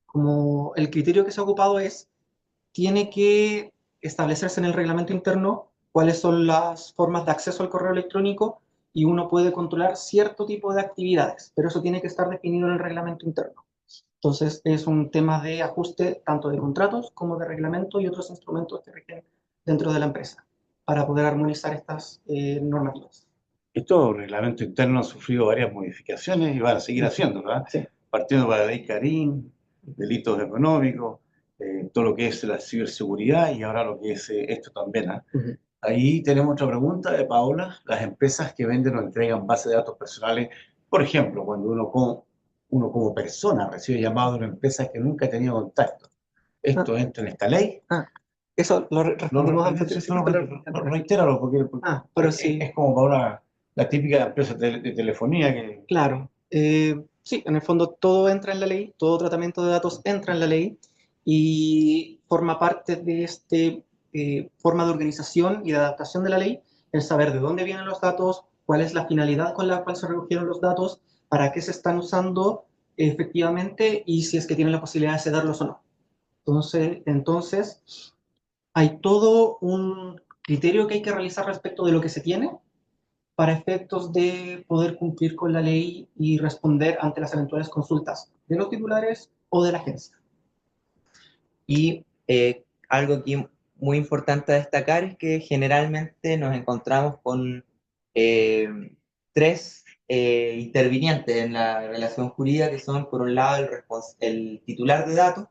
como el criterio que se ha ocupado tiene que establecerse en el reglamento interno cuáles son las formas de acceso al correo electrónico y uno puede controlar cierto tipo de actividades, pero eso tiene que estar definido en el reglamento interno. Entonces, es un tema de ajuste tanto de contratos como de reglamento y otros instrumentos que rigen dentro de la empresa para poder armonizar estas normativas. Estos reglamentos internos han sufrido varias modificaciones y van a seguir haciendo, ¿verdad? Sí. Partiendo para la ley Karim, delitos económicos, todo lo que es la ciberseguridad y ahora lo que es esto también, ¿eh? Ahí tenemos otra pregunta de Paola. Las empresas que venden o entregan bases de datos personales, por ejemplo, cuando uno como persona recibe llamado de una empresa que nunca ha tenido contacto, ¿esto entra en esta ley? Eso lo respondimos No, antes. reitéralo, porque Pero sí, es como para la típica empresa de telefonía que... claro. Sí, en el fondo todo entra en la ley, todo tratamiento de datos entra en la ley y forma parte de este forma de organización y de adaptación de la ley, el saber de dónde vienen los datos, cuál es la finalidad con la cual se recogieron los datos, para qué se están usando efectivamente y si es que tienen la posibilidad de cederlos o no. Entonces, hay todo un criterio que hay que realizar respecto de lo que se tiene para efectos de poder cumplir con la ley y responder ante las eventuales consultas de los titulares o de la agencia. Y algo aquí muy importante a destacar es que generalmente nos encontramos con eh, tres intervinientes en la relación jurídica, que son, por un lado, el titular de datos,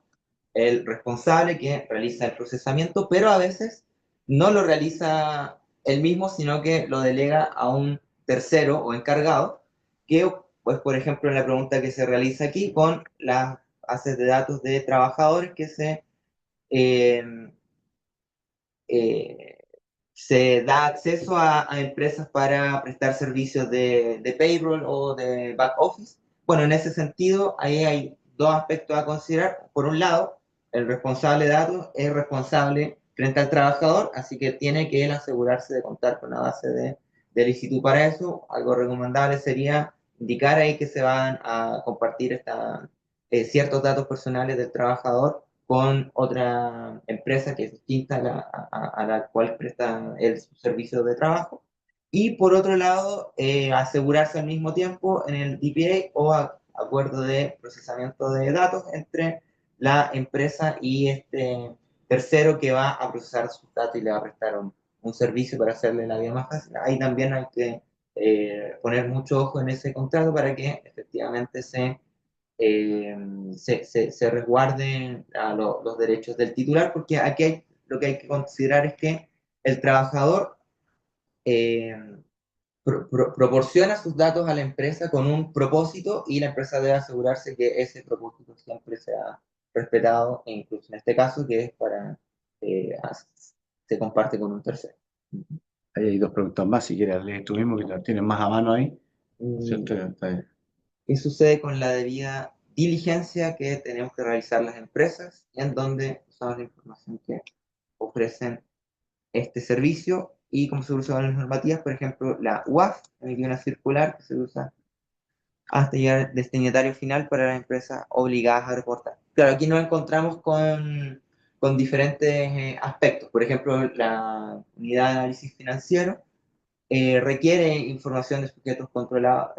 el responsable que realiza el procesamiento, pero a veces no lo realiza él mismo, sino que lo delega a un tercero o encargado, que, pues, por ejemplo, en la pregunta que se realiza aquí, con las bases de datos de trabajadores que eh, eh, se da acceso a empresas para prestar servicios de payroll o de back office. Bueno, en ese sentido, ahí hay dos aspectos a considerar. Por un lado, el responsable de datos es responsable frente al trabajador, así que tiene que él asegurarse de contar con la base de licitud para eso. Algo recomendable sería indicar ahí que se van a compartir ciertos datos personales del trabajador con otra empresa que es distinta a la cual presta el servicio de trabajo. Y por otro lado, asegurarse al mismo tiempo en el DPA o acuerdo de procesamiento de datos entre la empresa y este tercero que va a procesar sus datos y le va a prestar un servicio para hacerle la vida más fácil. Ahí también hay que poner mucho ojo en ese contrato para que efectivamente eh, se resguarden los derechos del titular, porque lo que hay que considerar es que el trabajador eh, proporciona sus datos a la empresa con un propósito y la empresa debe asegurarse que ese propósito siempre sea respetado, e incluso en este caso que es para se comparte con un tercero. Ahí hay dos preguntas más, si quieres leer tú mismo, que las tienes más a mano ahí, Mm, ¿cierto? Está bien. ¿Qué sucede con la debida diligencia que tenemos que realizar las empresas y en donde usamos la información que ofrecen este servicio y cómo se usan las normativas? Por ejemplo, la UAF emitió una circular que se usa hasta llegar al destinatario final para las empresas obligadas a reportar. Claro, aquí nos encontramos con diferentes aspectos. Por ejemplo, la unidad de análisis financiero requiere información de sujetos controlados,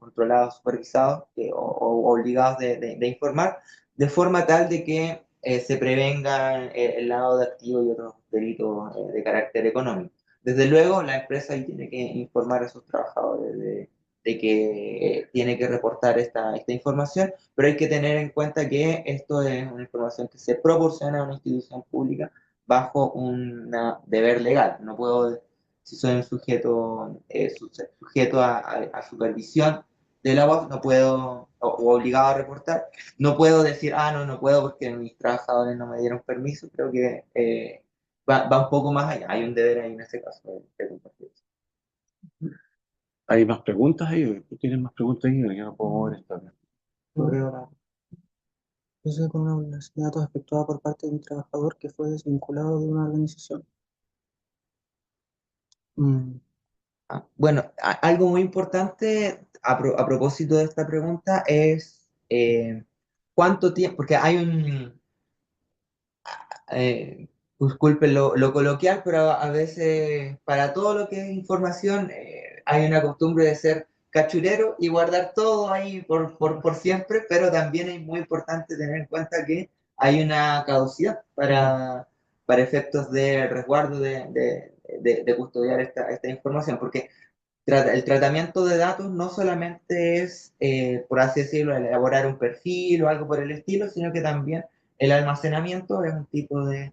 controlados supervisados o obligados de informar, de forma tal de que se prevenga el lavado de activos y otros delitos de carácter económico. Desde luego, la empresa ahí tiene que informar a sus trabajadores de que tiene que reportar esta información, pero hay que tener en cuenta que esto es una información que se proporciona a una institución pública bajo un deber legal. No puedo, si soy un sujeto sujeto a supervisión de la UAF, no puedo, o obligado a reportar, no puedo decir, no puedo porque mis trabajadores no me dieron permiso. Creo que va un poco más allá, hay un deber ahí en ese caso de compartir. ¿Hay más preguntas ahí? ¿Tú tienes más preguntas ahí? Yo no puedo mover esta. Yo sé con una vulneración de datos efectuada por parte de un trabajador que fue desvinculado de una organización. Mm, Bueno, algo muy importante a propósito de esta pregunta es cuánto tiempo, porque hay disculpen lo coloquial, pero a veces para todo lo que es información hay una costumbre de ser cachurero y guardar todo ahí por siempre, pero también es muy importante tener en cuenta que hay una caducidad para efectos de resguardo de custodiar esta información, porque el tratamiento de datos no solamente es, por así decirlo, elaborar un perfil o algo por el estilo, sino que también el almacenamiento es un tipo de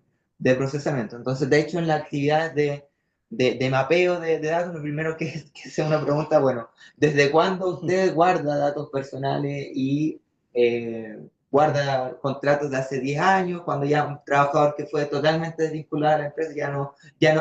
procesamiento. Entonces, de hecho, en las actividades de mapeo de datos, lo primero que sea una pregunta, bueno, ¿desde cuándo usted guarda datos personales y guarda contratos de hace 10 años, cuando ya un trabajador que fue totalmente desvinculado a la empresa,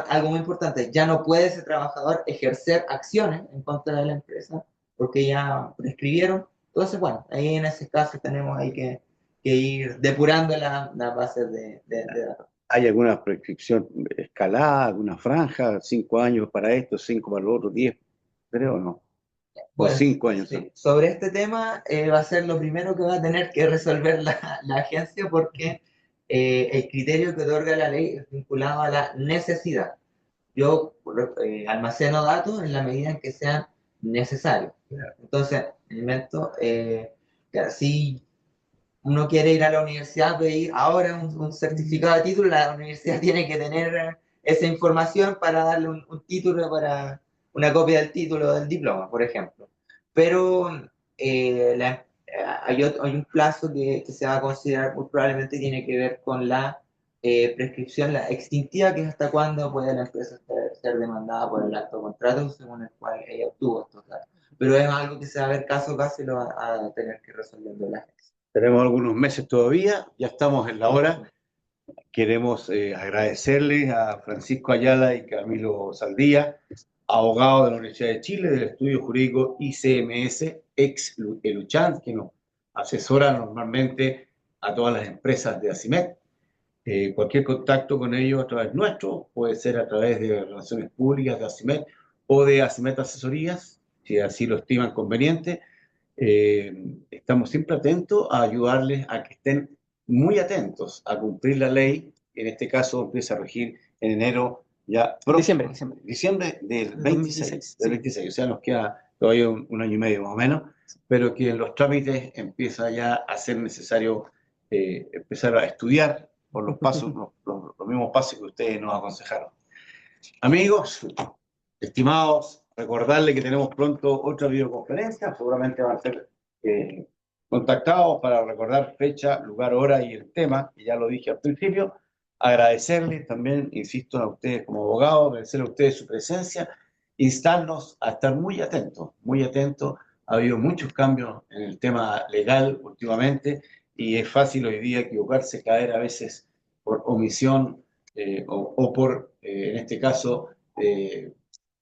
algo muy importante, ya no puede ese trabajador ejercer acciones en contra de la empresa porque ya prescribieron. Entonces, bueno, ahí en ese caso tenemos ahí que ir depurando las bases de datos. ¿Hay alguna prescripción escalada, alguna franja? 5 años para esto, 5 para lo otro, 10, creo, ¿no? O Bueno, 5 años. sí. Sobre este tema va a ser lo primero que va a tener que resolver la agencia porque el criterio que otorga la ley es vinculado a la necesidad. Yo almaceno datos en la medida en que sean necesarios. Entonces, invento, claro, si uno quiere ir a la universidad, pedir ahora un certificado de título, la universidad tiene que tener esa información para darle un título, para una copia del título del diploma, por ejemplo. Pero hay un plazo que se va a considerar muy probablemente tiene que ver con la prescripción, la extintiva, que es hasta cuándo puede la empresa ser demandada por el acto de contrato según el cual ella obtuvo estos datos. Pero es algo que se va a ver caso a caso y lo va a tener que resolver la agencia. Tenemos algunos meses todavía, ya estamos en la hora. Queremos agradecerles a Francisco Ayala y Camilo Saldía, abogados de la Universidad de Chile, del Estudio Jurídico ICMS, ex Eluchan, que nos asesora normalmente a todas las empresas de ACIMED. Cualquier contacto con ellos a través nuestro, puede ser a través de Relaciones Públicas de ACIMED o de ACIMED Asesorías, si así lo estiman conveniente. Estamos siempre atentos a ayudarles a que estén muy atentos a cumplir la ley. En este caso empieza a regir en enero ya próximo. Diciembre del 26. Del 26. O sea, nos queda todavía un año y medio más o menos, pero que en los trámites empieza ya a ser necesario empezar a estudiar por los pasos, los mismos pasos que ustedes nos aconsejaron. Amigos, estimados, recordarles que tenemos pronto otra videoconferencia, seguramente van a ser contactados para recordar fecha, lugar, hora y el tema, que ya lo dije al principio. Agradecerles también, insisto, a ustedes como abogados, agradecerles a ustedes su presencia, instarnos a estar muy atentos, muy atentos. Ha habido muchos cambios en el tema legal últimamente y es fácil hoy día equivocarse, caer a veces por omisión o por, en este caso,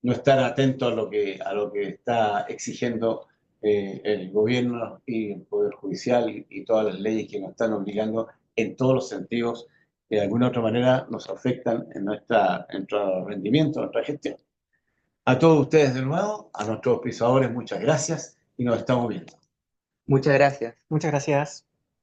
no estar atento a lo que está exigiendo el gobierno y el Poder Judicial y todas las leyes que nos están obligando en todos los sentidos que de alguna u otra manera nos afectan en nuestro rendimiento, en nuestra gestión. A todos ustedes de nuevo, a nuestros pisadores, muchas gracias y nos estamos viendo. Muchas gracias. Muchas gracias.